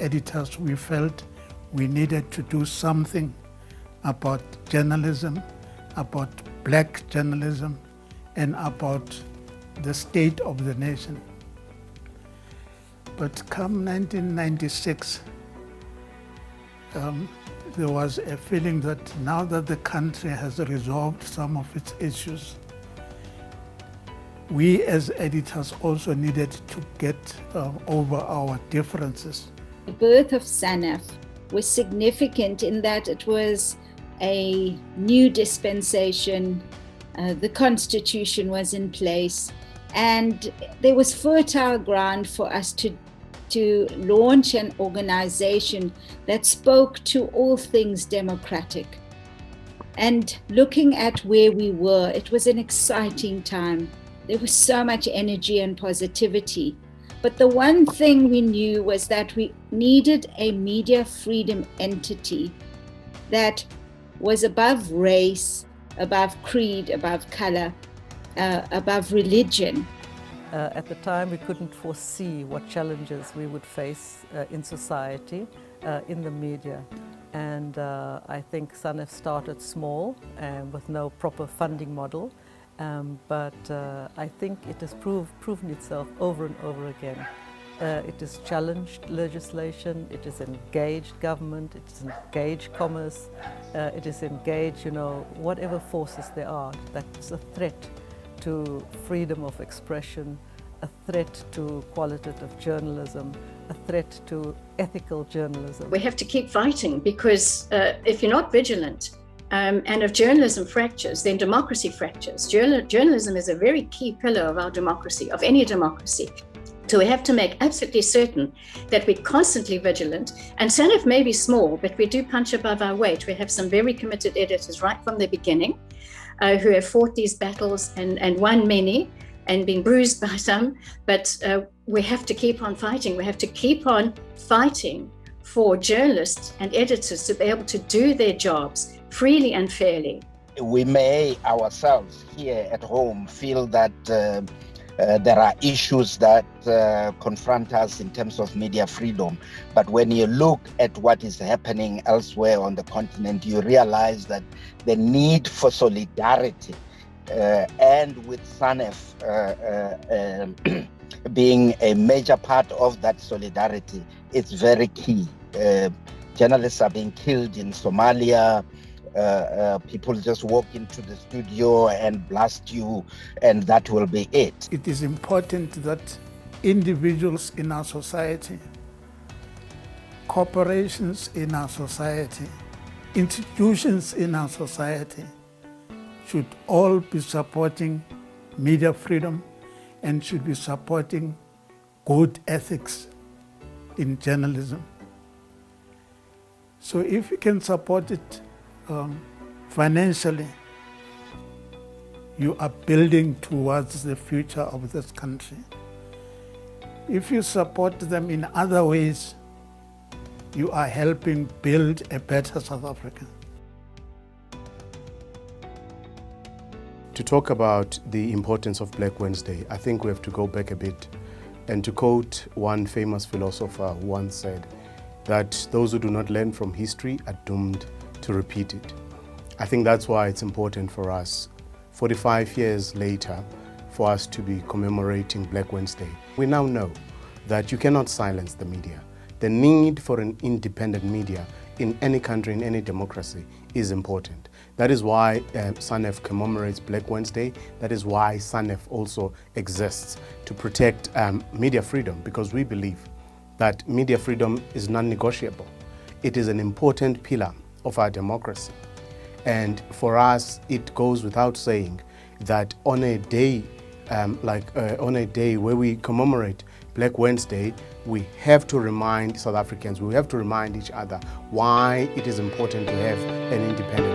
editors, we felt we needed to do something about journalism, about black journalism, and about the state of the nation. But come 1996, there was a feeling that now that the country has resolved some of its issues, we as editors also needed to get over our differences. The birth of SANEF was significant in that it was a new dispensation. The constitution was in place, and there was fertile ground for us to launch an organization that spoke to all things democratic. And looking at where we were, it was an exciting time. There was so much energy and positivity. But the one thing we knew was that we needed a media freedom entity that was above race, above creed, above color, above religion. At the time, we couldn't foresee what challenges we would face in society, in the media. And I think SANEF started small with no proper funding model. But I think it has proven itself over and over again. It has challenged legislation, it has engaged government, it has engaged commerce, it has engaged, whatever forces there are that's a threat to freedom of expression, a threat to qualitative journalism, a threat to ethical journalism. We have to keep fighting because if you're not vigilant, and if journalism fractures, then democracy fractures. Journalism is a very key pillar of our democracy, of any democracy. So we have to make absolutely certain that we're constantly vigilant. And SANEF may be small, but we do punch above our weight. We have some very committed editors right from the beginning who have fought these battles and won many and been bruised by some. But we have to keep on fighting. We have to keep on fighting for journalists and editors to be able to do their jobs freely and fairly. We may ourselves here at home feel that there are issues that confront us in terms of media freedom. But when you look at what is happening elsewhere on the continent, you realize that the need for solidarity and with SANEF being a major part of that solidarity, it's very key. Journalists are being killed in Somalia. People just walk into the studio and blast you, and that will be it. It is important that individuals in our society, corporations in our society, institutions in our society should all be supporting media freedom and should be supporting good ethics in journalism. So if we can support it financially, you are building towards the future of this country. If you support them in other ways, you are helping build a better South Africa. To talk about the importance of Black Wednesday, I think we have to go back a bit and to quote one famous philosopher who once said that those who do not learn from history are doomed to repeat it. I think that's why it's important for us, 45 years later, for us to be commemorating Black Wednesday. We now know that you cannot silence the media. The need for an independent media in any country, in any democracy, is important. That is why SANEF commemorates Black Wednesday. That is why SANEF also exists to protect media freedom, because we believe that media freedom is non-negotiable. It is an important pillar of our democracy. And for us, it goes without saying that on a day on a day where we commemorate Black Wednesday, we have to remind South Africans, we have to remind each other why it is important to have an independent